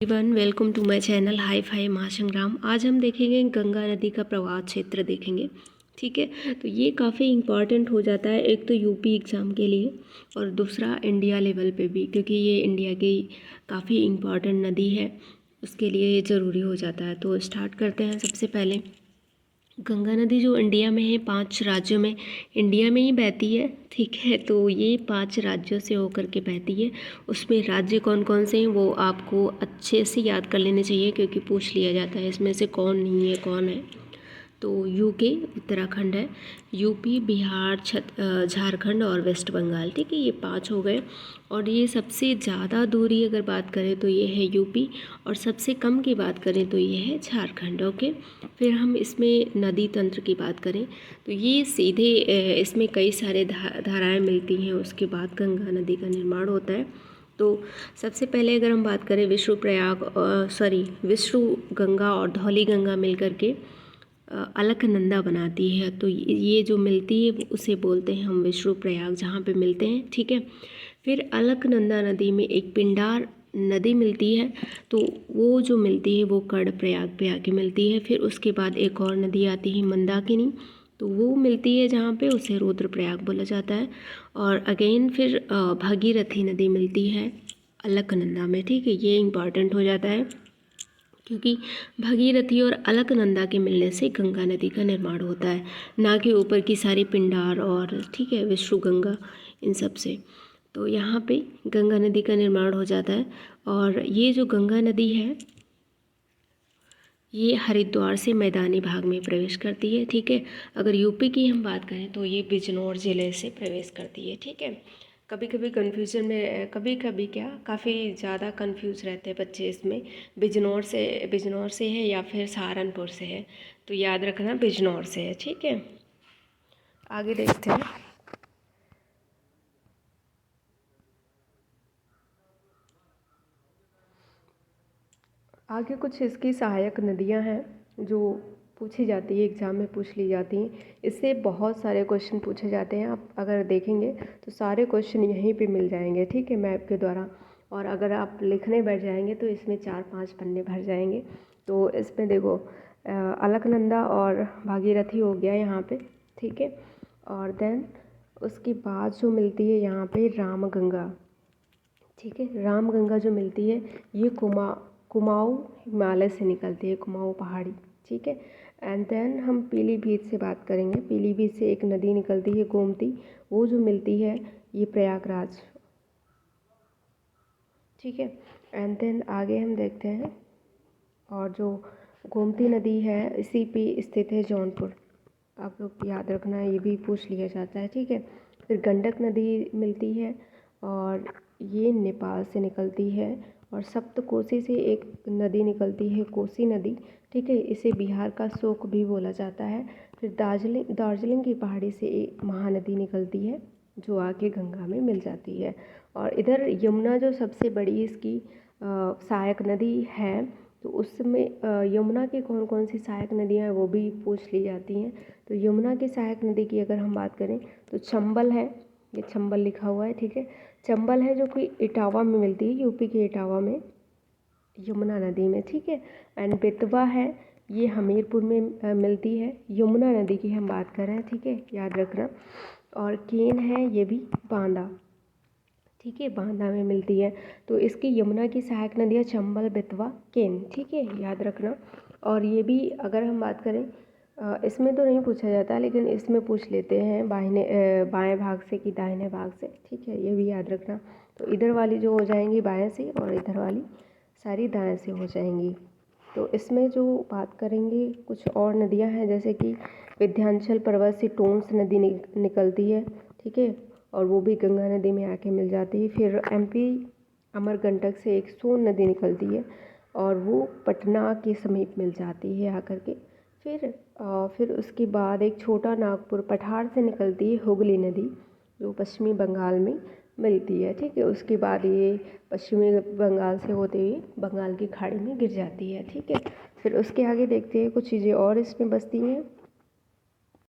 Everyone, welcome to my channel Hi Fi Mahasangram. आज हम देखेंगे गंगा नदी का प्रवाह क्षेत्र देखेंगे। ठीक है, तो ये काफ़ी इम्पॉर्टेंट हो जाता है, एक तो यूपी एग्ज़ाम के लिए और दूसरा इंडिया लेवल पे भी, क्योंकि ये इंडिया की काफ़ी इम्पॉर्टेंट नदी है, उसके लिए ये ज़रूरी हो जाता है। तो स्टार्ट करते हैं। सबसे पहले गंगा नदी जो इंडिया में है, 5 राज्यों में इंडिया में ही बहती है। ठीक है, तो ये 5 राज्यों से होकर के बहती है। उसमें राज्य कौन कौन से हैं वो आपको अच्छे से याद कर लेने चाहिए, क्योंकि पूछ लिया जाता है इसमें से कौन नहीं है कौन है। तो यूके उत्तराखंड है, यूपी बिहार झारखंड और वेस्ट बंगाल। ठीक है, ये 5 हो गए। और ये सबसे ज़्यादा दूरी अगर बात करें तो ये है यूपी, और सबसे कम की बात करें तो ये है झारखंड। ओके, फिर हम इसमें नदी तंत्र की बात करें तो ये सीधे इसमें कई सारे धाराएं मिलती हैं, उसके बाद गंगा नदी का निर्माण होता है। तो सबसे पहले अगर हम बात करें विष्णु गंगा और धौली गंगा मिलकर के अलकनंदा बनाती है। तो ये जो मिलती है उसे बोलते हैं हम विष्णु प्रयाग, जहाँ पे मिलते हैं। ठीक है, फिर अलकनंदा नदी में एक पिंडार नदी मिलती है, तो वो जो मिलती है वो कर्णप्रयाग पे आके मिलती है। फिर उसके बाद एक और नदी आती है मंदाकिनी, तो वो मिलती है जहाँ पे, उसे रुद्रप्रयाग बोला जाता है। और अगेन फिर भागीरथी नदी मिलती है अलकनंदा में। ठीक है, ये इम्पॉर्टेंट हो जाता है, क्योंकि भगीरथी और अलकनंदा के मिलने से गंगा नदी का निर्माण होता है, ना कि ऊपर की सारी पिंडार और ठीक है विष्णु गंगा इन सब से। तो यहाँ पे गंगा नदी का निर्माण हो जाता है। और ये जो गंगा नदी है ये हरिद्वार से मैदानी भाग में प्रवेश करती है। ठीक है, अगर यूपी की हम बात करें तो ये बिजनौर ज़िले से प्रवेश करती है। ठीक है, कभी कभी कन्फ्यूजन में, कभी कभी क्या काफ़ी ज़्यादा कंफ्यूज रहते हैं बच्चे इसमें, बिजनौर से है या फिर सहारनपुर से है। तो याद रखना बिजनौर से है। ठीक है, आगे देखते हैं। आगे कुछ इसकी सहायक नदियां हैं जो पूछी जाती है, एग्ज़ाम में पूछ ली जाती हैं। इससे बहुत सारे क्वेश्चन पूछे जाते हैं, आप अगर देखेंगे तो सारे क्वेश्चन यहीं पे मिल जाएंगे। ठीक है, मैप के द्वारा। और अगर आप लिखने बैठ जाएंगे तो इसमें 4-5 पन्ने भर जाएंगे। तो इसमें देखो अलकनंदा और भागीरथी हो गया यहाँ पे। ठीक है, और देन उसके बाद जो मिलती है यहाँ पे रामगंगा। ठीक है, रामगंगा जो मिलती है ये कुमाऊँ हिमालय से निकलती है, कुमाऊँ पहाड़ी। ठीक है, एंड देन हम पीलीभीत से बात करेंगे। पीलीभीत से एक नदी निकलती है गोमती, वो जो मिलती है ये प्रयागराज। ठीक है, एंड देन आगे हम देखते हैं। और जो गोमती नदी है इसी पे स्थित है जौनपुर, आप लोग याद रखना, ये भी पूछ लिया जाता है। ठीक है, फिर गंडक नदी मिलती है और ये नेपाल से निकलती है। और सप्तकोसी से एक नदी निकलती है कोसी नदी। ठीक है, इसे बिहार का शोक भी बोला जाता है। फिर दार्जिलिंग की पहाड़ी से एक महानदी निकलती है जो आके गंगा में मिल जाती है। और इधर यमुना जो सबसे बड़ी इसकी सहायक नदी है, तो उसमें यमुना की कौन कौन सी सहायक नदियाँ हैं वो भी पूछ ली जाती हैं। तो यमुना की सहायक नदी की अगर हम बात करें तो चंबल है, ये चंबल लिखा हुआ है। ठीक है, चंबल है जो कि इटावा में मिलती है, यूपी के इटावा में, यमुना नदी में। ठीक है, एंड बेतवा है, ये हमीरपुर में मिलती है, यमुना नदी की हम बात कर रहे हैं। ठीक है, याद रखना। और केन है, ये भी बांदा। ठीक है, बांदा में मिलती है। तो इसकी यमुना की सहायक नदियाँ चंबल, बेतवा, केन। ठीक है, याद रखना। और ये भी अगर हम बात करें इसमें तो नहीं पूछा जाता, लेकिन इसमें पूछ लेते हैं बाएं भाग से कि दाहिने भाग से। ठीक है, ये भी याद रखना। तो इधर वाली जो हो जाएंगी बाएं से और इधर वाली सारी दाएं से हो जाएंगी। तो इसमें जो बात करेंगे कुछ और नदियां हैं, जैसे कि विंध्याचल पर्वत से टोंस नदी निकलती है। ठीक है, और वो भी गंगा नदी में आके मिल जाती है। फिर एमपी अमरकंटक से एक सोन नदी निकलती है और वो पटना के समीप मिल जाती है आकर के। फिर उसके बाद एक छोटा नागपुर पठार से निकलती है हुगली नदी, जो पश्चिमी बंगाल में मिलती है। ठीक है, उसके बाद ये पश्चिमी बंगाल से होते हुए बंगाल की खाड़ी में गिर जाती है। ठीक है, फिर उसके आगे देखते हैं कुछ चीज़ें और इसमें बसती हैं।